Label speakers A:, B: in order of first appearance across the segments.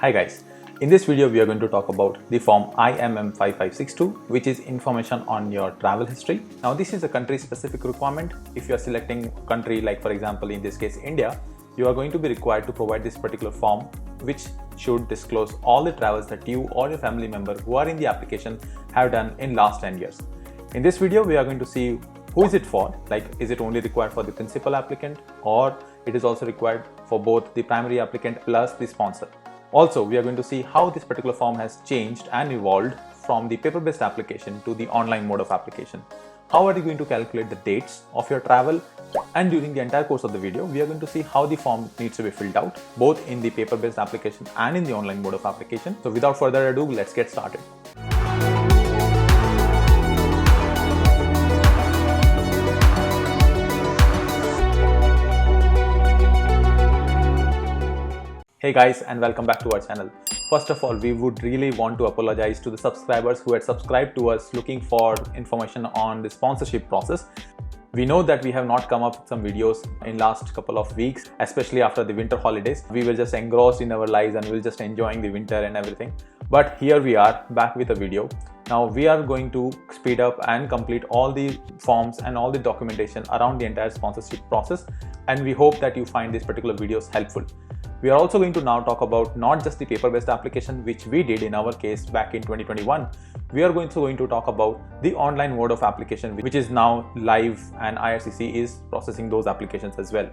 A: Hi guys, in this video we are going to talk about the form IMM 5562, which is information on your travel history. Now this is a country specific requirement. If you are selecting a country like, for example, in this case India, you are going to be required to provide this particular form which should disclose all the travels that you or your family member who are in the application have done in last 10 years. In this video we are going to see who is it for, like is it only required for the principal applicant or it is also required for both the primary applicant plus the sponsor. Also, we are going to see how this particular form has changed and evolved from the paper-based application to the online mode of application. How are you going to calculate the dates of your travel? And during the entire course of the video, we are going to see how the form needs to be filled out, both in the paper-based application and in the online mode of application. So without further ado, let's get started. Hey guys, and welcome back to our channel. First of all, we would really want to apologize to the subscribers who had subscribed to us looking for information on the sponsorship process. We know that we have not come up with some videos in last couple of weeks, especially after the winter holidays. We were just engrossed in our lives and we were just enjoying the winter and everything. But here we are back with a video. Now we are going to speed up and complete all the forms and all the documentation around the entire sponsorship process. And we hope that you find these particular videos helpful. We are also going to now talk about not just the paper-based application, which we did in our case back in 2021. We are going to talk about the online mode of application, which is now live, and IRCC is processing those applications as well.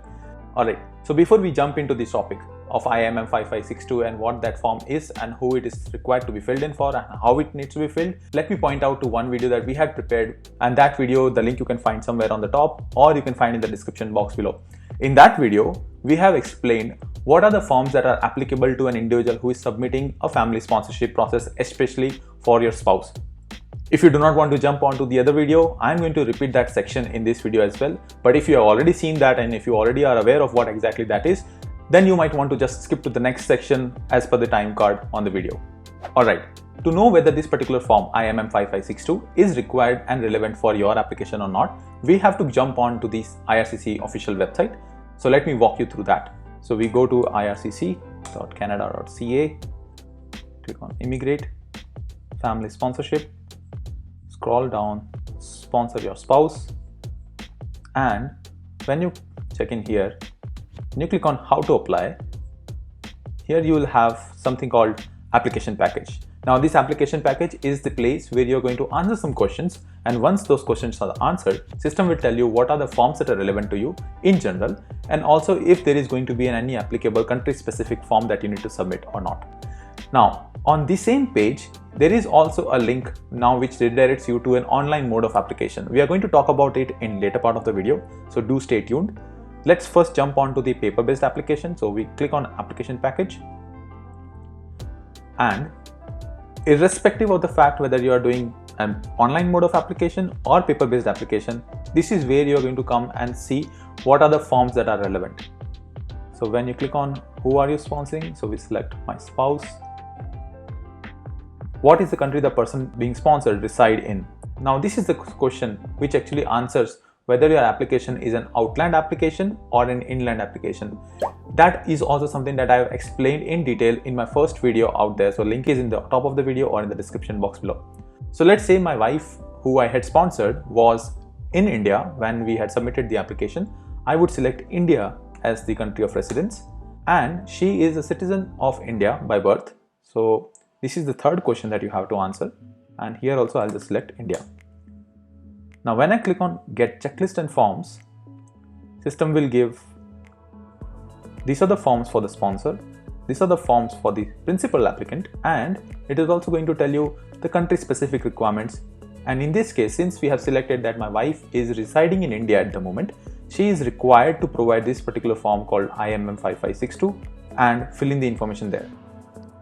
A: Alright, so before we jump into this topic of IMM 5562 and what that form is and who it is required to be filled in for and how it needs to be filled, let me point out to one video that we had prepared, and that video, the link you can find somewhere on the top or you can find in the description box below. In that video, we have explained what are the forms that are applicable to an individual who is submitting a family sponsorship process, especially for your spouse. If you do not want to jump onto the other video, I'm going to repeat that section in this video as well. But if you have already seen that and if you already are aware of what exactly that is, then you might want to just skip to the next section as per the time card on the video. Alright, to know whether this particular form IMM 5562 is required and relevant for your application or not, we have to jump on to the IRCC official website. So let me walk you through that. So we go to ircc.canada.ca, click on Immigrate, Family Sponsorship, scroll down, Sponsor Your Spouse, and when you check in here, when you click on How to Apply, here you will have something called Application Package. Now this application package is the place where you're going to answer some questions, and once those questions are answered, system will tell you what are the forms that are relevant to you in general, and also if there is going to be any applicable country specific form that you need to submit or not. Now on the same page, there is also a link now which redirects you to an online mode of application. We are going to talk about it in later part of the video, so do stay tuned. Let's first jump on to the paper-based application. So we click on Application Package, and irrespective of the fact whether you are doing an online mode of application or paper-based application, this is where you are going to come and see what are the forms that are relevant. So when you click on who are you sponsoring, so we select my spouse. What is the country the person being sponsored reside in? Now this is the question which actually answers whether your application is an outland application or an inland application. That is also something that I have explained in detail in my first video out there. So link is in the top of the video or in the description box below. So let's say my wife, who I had sponsored, was in India when we had submitted the application. I would select India as the country of residence, and she is a citizen of India by birth. So this is the third question that you have to answer, and here also I'll just select India. Now when I click on Get Checklist and Forms, system will give, these are the forms for the sponsor, these are the forms for the principal applicant, and it is also going to tell you the country specific requirements. And in this case, since we have selected that my wife is residing in India at the moment, she is required to provide this particular form called IMM 5562 and fill in the information there.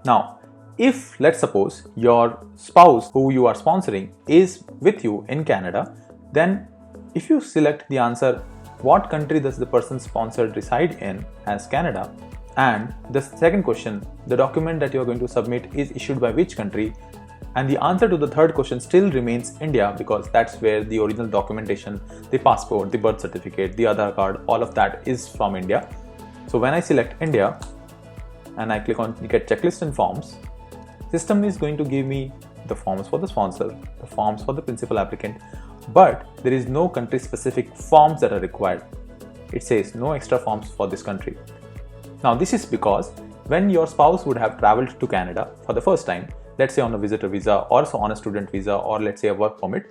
A: Now, if let's suppose your spouse who you are sponsoring is with you in Canada, then if you select the answer, what country does the person sponsored reside in as Canada, and the second question, the document that you are going to submit is issued by which country, and the answer to the third question still remains India, because that's where the original documentation, the passport, the birth certificate, the Aadhaar card, all of that is from India. So when I select India, and I click on get checklist and forms, system is going to give me the forms for the sponsor, the forms for the principal applicant, but there is no country specific forms that are required. It says no extra forms for this country. Now this is because when your spouse would have traveled to Canada for the first time, let's say on a visitor visa or so on a student visa, or let's say a work permit,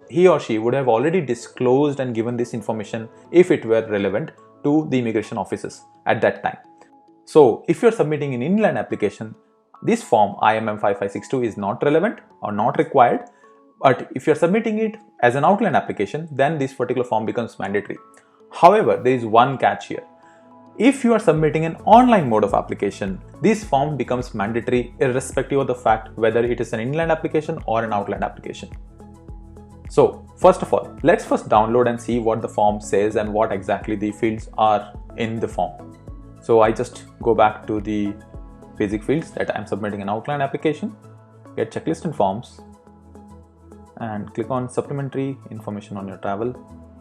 A: he or she would have already disclosed and given this information if it were relevant to the immigration officers at that time. So if you're submitting an inland application, this form IMM 5562 is not relevant or not required. But if you're submitting it as an outland application, then this particular form becomes mandatory. However, there is one catch here. If you are submitting an online mode of application, this form becomes mandatory irrespective of the fact whether it is an inland application or an outland application. So first of all, let's first download and see what the form says and what exactly the fields are in the form. So I just go back to the basic fields that I'm submitting an outland application, get checklist and forms, and click on supplementary information on your travel.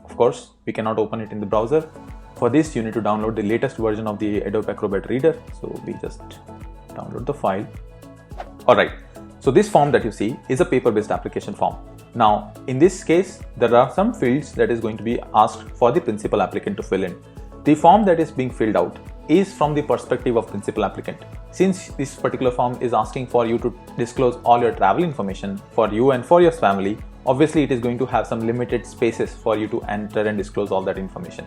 A: Of course, we cannot open it in the browser. For this, you need to download the latest version of the Adobe Acrobat Reader. So we just download the file. Alright, so this form that you see is a paper-based application form. Now, in this case, there are some fields that is going to be asked for the principal applicant to fill in. The form that is being filled out is from the perspective of principal applicant. Since this particular form is asking for you to disclose all your travel information for you and for your family, obviously it is going to have some limited spaces for you to enter and disclose all that information.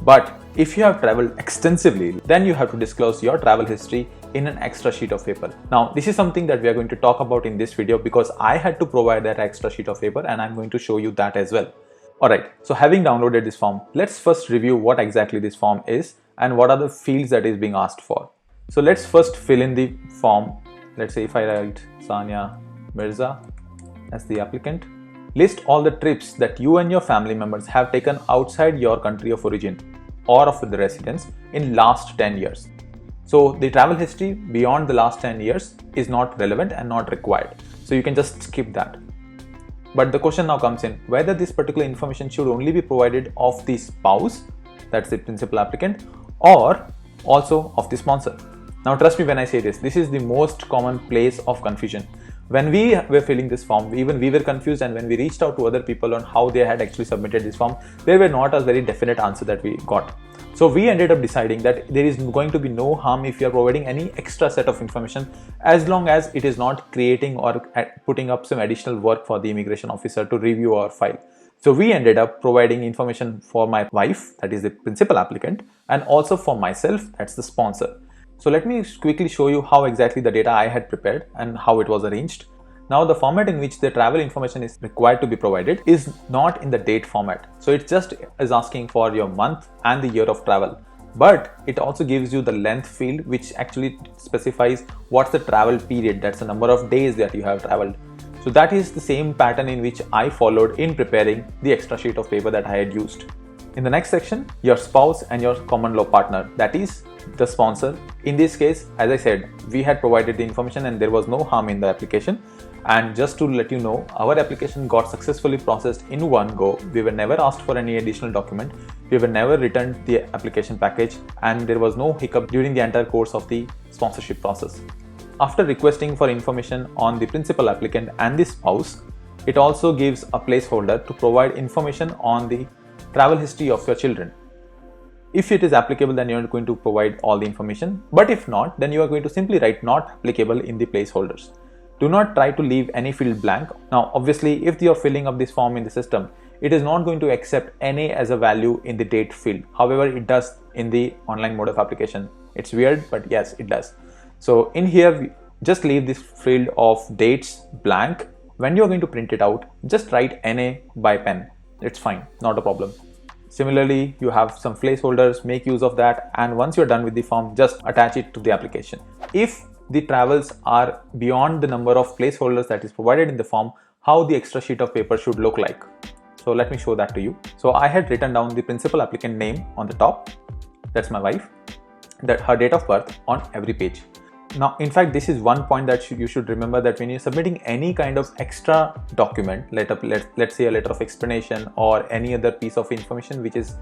A: But if you have traveled extensively, then you have to disclose your travel history in an extra sheet of paper. Now, this is something that we are going to talk about in this video because I had to provide that extra sheet of paper and I'm going to show you that as well. Alright, so having downloaded this form, let's first review what exactly this form is and what are the fields that is being asked for. So let's first fill in the form. Let's say if I write Sanya Mirza as the applicant, list all the trips that you and your family members have taken outside your country of origin or of the residence in last 10 years. So the travel history beyond the last 10 years is not relevant and not required. So you can just skip that. But the question now comes in whether this particular information should only be provided of the spouse, that's the principal applicant, or also of the sponsor. Now trust me when I say this, this is the most common place of confusion. When we were filling this form, even we were confused, and when we reached out to other people on how they had actually submitted this form, there were not a very definite answer that we got. So we ended up deciding that there is going to be no harm if you are providing any extra set of information as long as it is not creating or putting up some additional work for the immigration officer to review our file. So we ended up providing information for my wife, that is the principal applicant, and also for myself, that's the sponsor. So let me quickly show you how exactly the data I had prepared and how it was arranged. Now the format in which the travel information is required to be provided is not in the date format. So it just is asking for your month and the year of travel. But it also gives you the length field which actually specifies what's the travel period, that's the number of days that you have traveled. So that is the same pattern in which I followed in preparing the extra sheet of paper that I had used. In the next section, your spouse and your common law partner, that is the sponsor. In this case, as I said, we had provided the information and there was no harm in the application. And just to let you know, our application got successfully processed in one go. We were never asked for any additional document. We were never returned the application package, and there was no hiccup during the entire course of the sponsorship process. After requesting for information on the principal applicant and the spouse, it also gives a placeholder to provide information on the travel history of your children. If it is applicable, then you are going to provide all the information, but if not, then you are going to simply write not applicable in the placeholders. Do not try to leave any field blank. Now obviously, if you are filling up this form in the system, it is not going to accept NA as a value in the date field. However, it does in the online mode of application. It's weird, but yes, it does. So in here, just leave this field of dates blank. When you're going to print it out, just write NA by pen. It's fine, not a problem. Similarly, you have some placeholders, make use of that, and once you're done with the form, just attach it to the application. If the travels are beyond the number of placeholders that is provided in the form, how the extra sheet of paper should look like. So let me show that to you. So I had written down the principal applicant name on the top, that's my wife, that her date of birth on every page. Now, in fact, this is one point that you should remember, that when you're submitting any kind of extra document, let's say a letter of explanation or any other piece of information which is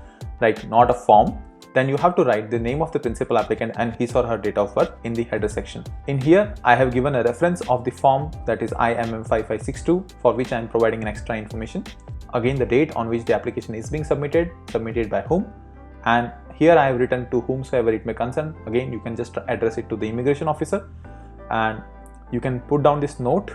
A: not a form, then you have to write the name of the principal applicant and his or her date of birth in the header section. In here, I have given a reference of the form, that is IMM 5562, for which I am providing an extra information. Again, the date on which the application is being submitted by whom, and here I have written to whomsoever it may concern. Again, you can just address it to the immigration officer, and you can put down this note,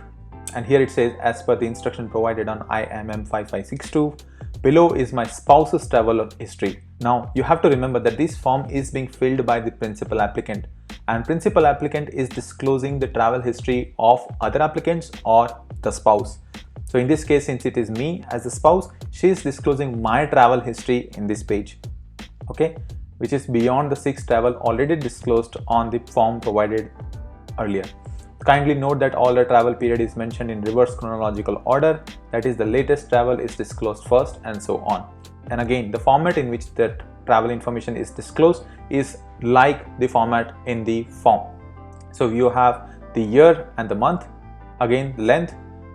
A: and here it says, as per the instruction provided on IMM 5562, below is my spouse's travel history. Now you have to remember that this form is being filled by the principal applicant, and principal applicant is disclosing the travel history of other applicants or the spouse. So in this case, since it is me as the spouse, she is disclosing my travel history in this page, okay, which is beyond the 6 travel already disclosed on the form provided earlier. Kindly note that all the travel period is mentioned in reverse chronological order, that is, the latest travel is disclosed first and so on. And again, the format in which the travel information is disclosed is like the format in the form. So you have the year and the month, again length,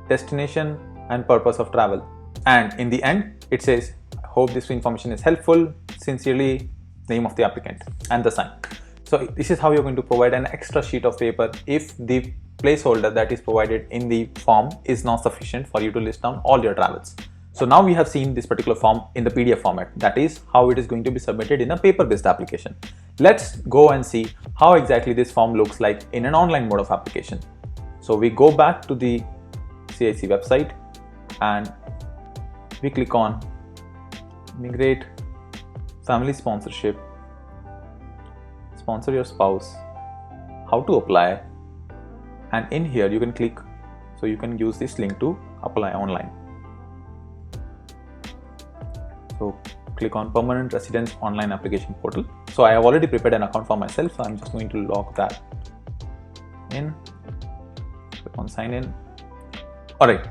A: destination and purpose of travel, and in the end it says, hope this information is helpful, sincerely, name of the applicant and the sign. So this is how you're going to provide an extra sheet of paper if the placeholder that is provided in the form is not sufficient for you to list down all your travels. So now we have seen this particular form in the PDF format, that is how it is going to be submitted in a paper-based application. Let's go and see how exactly this form looks like in an online mode of application. So we go back to the CIC website and we click on Migrate, Family Sponsorship, Sponsor your spouse, how to apply, and in here you can click, so you can use this link to apply online. So click on Permanent Residence Online Application Portal. So I have already prepared an account for myself, so I'm just going to log that in. Click on sign in. Alright,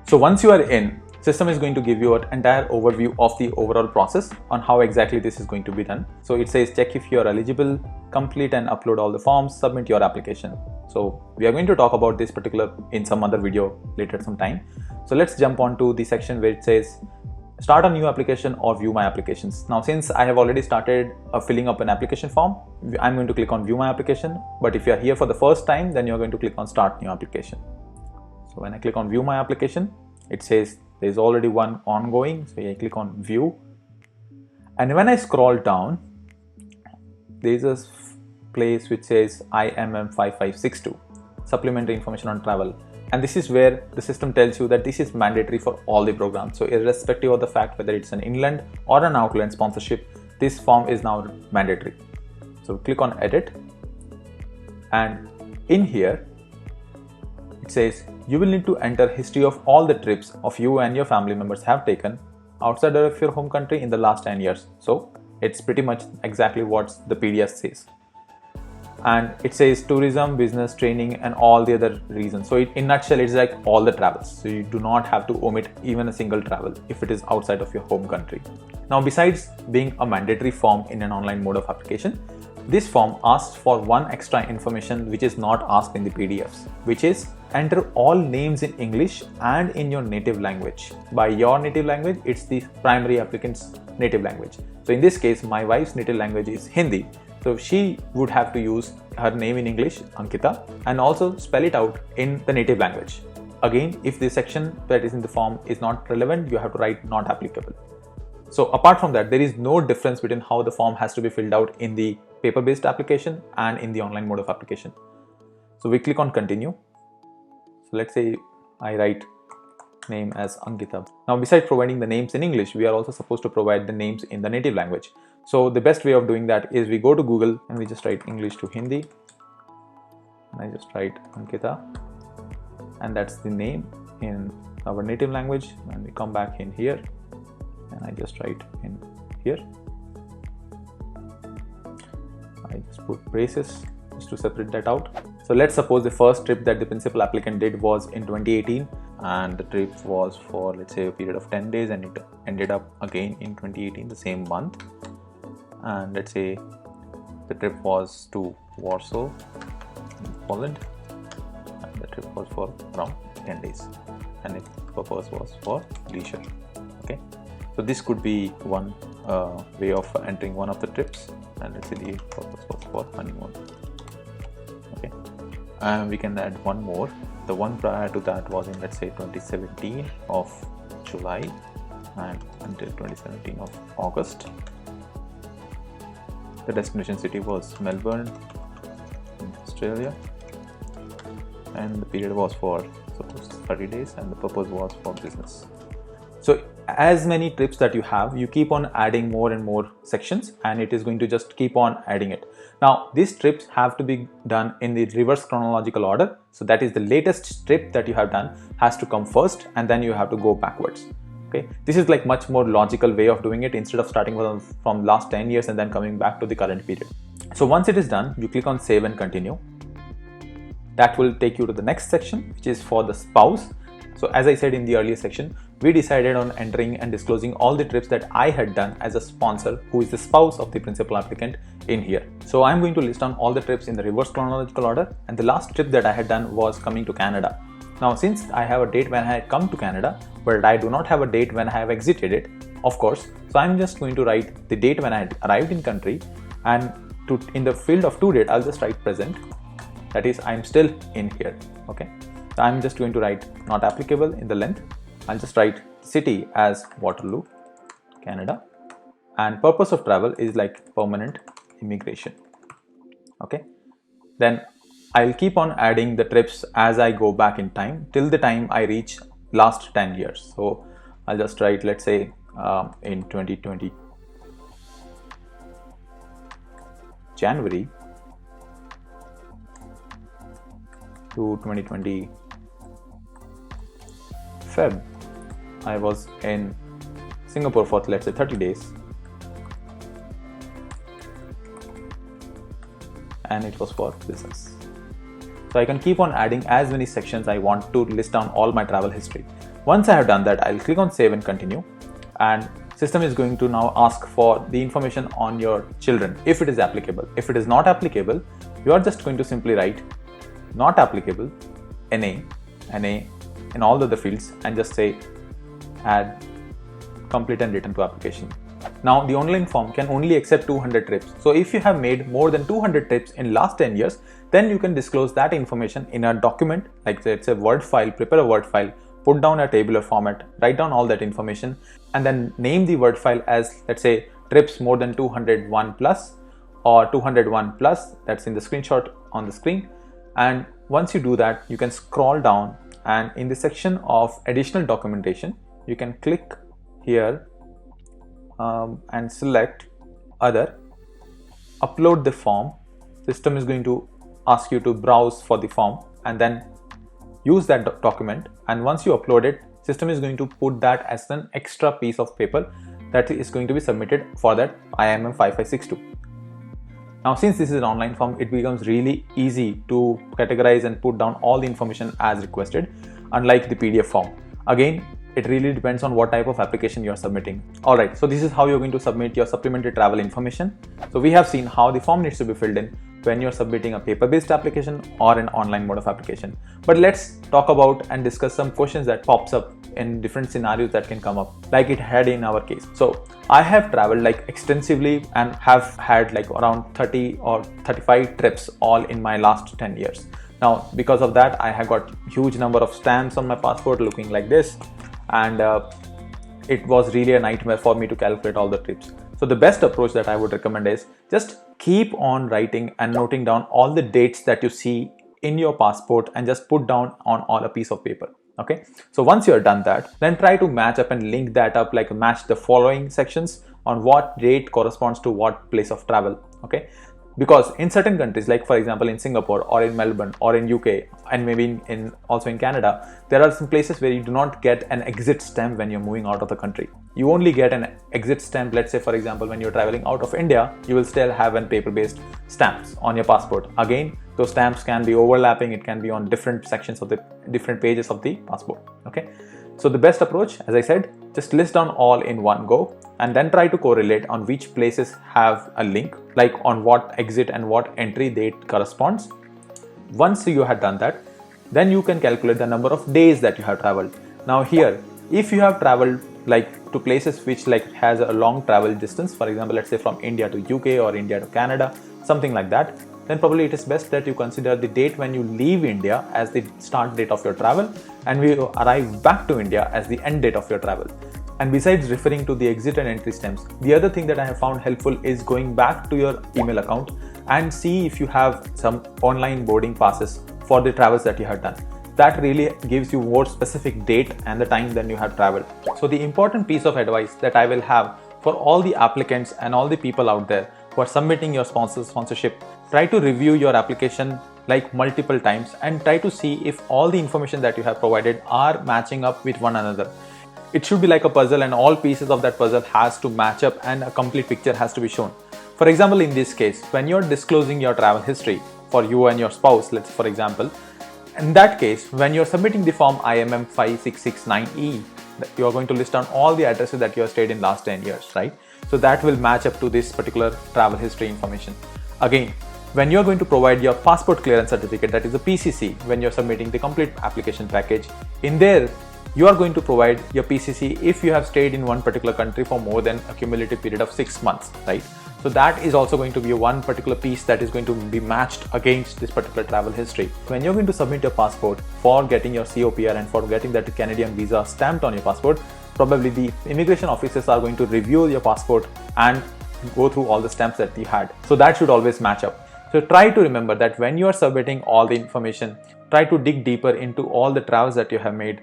A: so once you are in, system is going to give you an entire overview of the overall process on how exactly this is going to be done. So it says, check if you are eligible, complete and upload all the forms, submit your application. So we are going to talk about this particular in some other video later some time. So let's jump on to the section where it says start a new application or view my applications. Now since I have already started filling up an application form, I'm going to click on view my application. But if you are here for the first time, then you're going to click on start new application. So when I click on view my application, it says there is already one ongoing, so I click on view, and when I scroll down, there is a place which says IMM 5562, supplementary information on travel, and this is where the system tells you that this is mandatory for all the programs. So irrespective of the fact whether it's an inland or an outland sponsorship, this form is now mandatory. So click on edit, and in here it says you will need to enter history of all the trips of you and your family members have taken outside of your home country in the last 10 years. So it's pretty much exactly what the PDF says. And it says tourism, business, training and all the other reasons. So in a nutshell, it's like all the travels. So you do not have to omit even a single travel if it is outside of your home country. Now, besides being a mandatory form in an online mode of application, this form asks for one extra information which is not asked in the PDFs, which is enter all names in English and in your native language. By your native language, it's the primary applicant's native language. So in this case, my wife's native language is Hindi. So she would have to use her name in English, Ankita, and also spell it out in the native language. Again, if the section that is in the form is not relevant, you have to write not applicable. So apart from that, there is no difference between how the form has to be filled out in the paper-based application and in the online mode of application. So we click on continue. So let's say I write name as Ankita. Now, besides providing the names in English, we are also supposed to provide the names in the native language. So the best way of doing that is we go to Google and we just write English to Hindi, and I just write Ankita, and that's the name in our native language. And we come back in here and I just write in here. I just put braces just to separate that out. So let's suppose the first trip that the principal applicant did was in 2018, and the trip was for, let's say, a period of 10 days, and it ended up again in 2018, the same month. And let's say the trip was to Warsaw, Poland, and the trip was for around 10 days, and the purpose was for leisure. Okay, So this could be one way of entering one of the trips, and let's say the purpose was for honeymoon. Okay, and we can add one more. The one prior to that was in, let's say, 2017 of July and until 2017 of August. The destination city was Melbourne in Australia, and the period was for suppose 30 days, and the purpose was for business. So as many trips that you have, you keep on adding more and more sections, and it is going to just keep on adding it. Now these trips have to be done in the reverse chronological order. So that is, the latest trip that you have done has to come first, and then you have to go backwards. Okay, this is like much more logical way of doing it, instead of starting from last 10 years and then coming back to the current period. So once it is done, you click on save and continue. That will take you to the next section, which is for the spouse. So as I said in the earlier section, we decided on entering and disclosing all the trips that I had done as a sponsor, who is the spouse of the principal applicant, in here. So I'm going to list down all the trips in the reverse chronological order, and the last trip that I had done was coming to Canada. Now since I have a date when I had come to Canada, but I do not have a date when I have exited it, of course, so I'm just going to write the date when I had arrived in country, and in the field of to date, I'll just write present. That is, I'm still in here. Okay, so I'm just going to write not applicable in the length. I'll just write city as Waterloo, Canada, and purpose of travel is like permanent immigration. Okay, then I'll keep on adding the trips as I go back in time till the time I reach last 10 years. So I'll just write, let's say, in 2020 January to 2020 Feb, I was in Singapore for, let's say, 30 days, and it was for business. So I can keep on adding as many sections I want to list down all my travel history. Once I have done that, I'll click on save and continue, and system is going to now ask for the information on your children if it is applicable. If it is not applicable, you are just going to simply write not applicable, NA in all the other fields, and just say add complete and return to application. Now the online form can only accept 200 trips. So if you have made more than 200 trips in last 10 years, then you can disclose that information in a document, like it's a Word file, prepare a Word file, put down a tabular format, write down all that information, and then name the Word file as, let's say, trips more than 201 plus or 201 plus. That's in the screenshot on the screen. And once you do that, you can scroll down, and in the section of additional documentation, you can click here and select other, upload the form. System is going to ask you to browse for the form and then use that document, and once you upload it, system is going to put that as an extra piece of paper that is going to be submitted for that IMM 5562. Now since this is an online form, it becomes really easy to categorize and put down all the information as requested, unlike the PDF form. Again, it really depends on what type of application you are submitting. Alright, so this is how you're going to submit your supplementary travel information. So we have seen how the form needs to be filled in when you're submitting a paper-based application or an online mode of application. But let's talk about and discuss some questions that pops up in different scenarios that can come up, like it had in our case. So I have traveled like extensively and have had like around 30 or 35 trips all in my last 10 years. Now because of that, I have got huge number of stamps on my passport looking like this, and it was really a nightmare for me to calculate all the trips. So the best approach that I would recommend is just keep on writing and noting down all the dates that you see in your passport and just put down on a piece of paper. Okay, so once you're done that, then try to match up and link that up, like match the following sections on what date corresponds to what place of travel. Okay, because in certain countries, like for example in Singapore or in Melbourne or in UK and maybe also in Canada, there are some places where you do not get an exit stamp when you're moving out of the country. You only get an exit stamp, let's say for example when you're traveling out of India, you will still have an paper-based stamps on your passport. Again, those stamps can be overlapping, it can be on different sections of the different pages of the passport. Okay, so the best approach, as I said, just list down all in one go and then try to correlate on which places have a link, like on what exit and what entry date corresponds. Once you have done that, then you can calculate the number of days that you have traveled. Now here, if you have traveled like to places which like has a long travel distance, for example, let's say from India to UK or India to Canada, something like that, then probably it is best that you consider the date when you leave India as the start date of your travel and we arrive back to India as the end date of your travel. And besides referring to the exit and entry stamps, the other thing that I have found helpful is going back to your email account and see if you have some online boarding passes for the travels that you have done. That really gives you more specific date and the time then you have traveled. So the important piece of advice that I will have for all the applicants and all the people out there who are submitting your sponsorship, try to review your application like multiple times and try to see if all the information that you have provided are matching up with one another. It should be like a puzzle and all pieces of that puzzle has to match up and a complete picture has to be shown. For example, in this case, when you're disclosing your travel history for you and your spouse, let's for example, in that case, when you're submitting the form IMM 5669E, you are going to list down all the addresses that you have stayed in last 10 years, right? So that will match up to this particular travel history information. Again, when you're going to provide your passport clearance certificate, that is a PCC, when you're submitting the complete application package, in there, you are going to provide your PCC if you have stayed in one particular country for more than a cumulative period of 6 months, right? So that is also going to be one particular piece that is going to be matched against this particular travel history. When you're going to submit your passport for getting your COPR and for getting that Canadian visa stamped on your passport, probably the immigration officers are going to review your passport and go through all the stamps that you had. So that should always match up. So try to remember that when you are submitting all the information, try to dig deeper into all the travels that you have made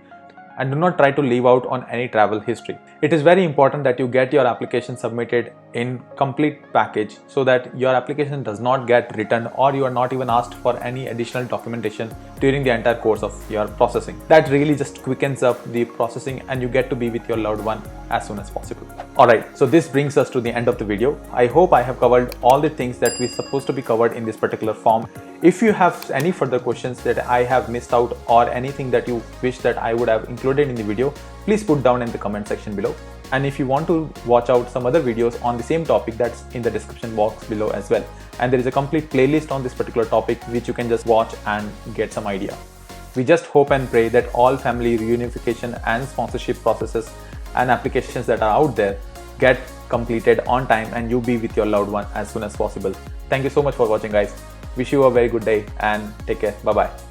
A: and do not try to leave out on any travel history. It is very important that you get your application submitted in complete package so that your application does not get returned or you are not even asked for any additional documentation during the entire course of your processing. That really just quickens up the processing and you get to be with your loved one as soon as possible. Alright, so this brings us to the end of the video. I hope I have covered all the things that we're supposed to be covered in this particular form. If you have any further questions that I have missed out or anything that you wish that I would have included in the video, please put down in the comment section below. And if you want to watch out some other videos on the same topic, that's in the description box below as well. And there is a complete playlist on this particular topic which you can just watch and get some idea. We just hope and pray that all family reunification and sponsorship processes and applications that are out there get completed on time and you be with your loved one as soon as possible. Thank you so much for watching, guys. Wish you a very good day and take care. Bye bye.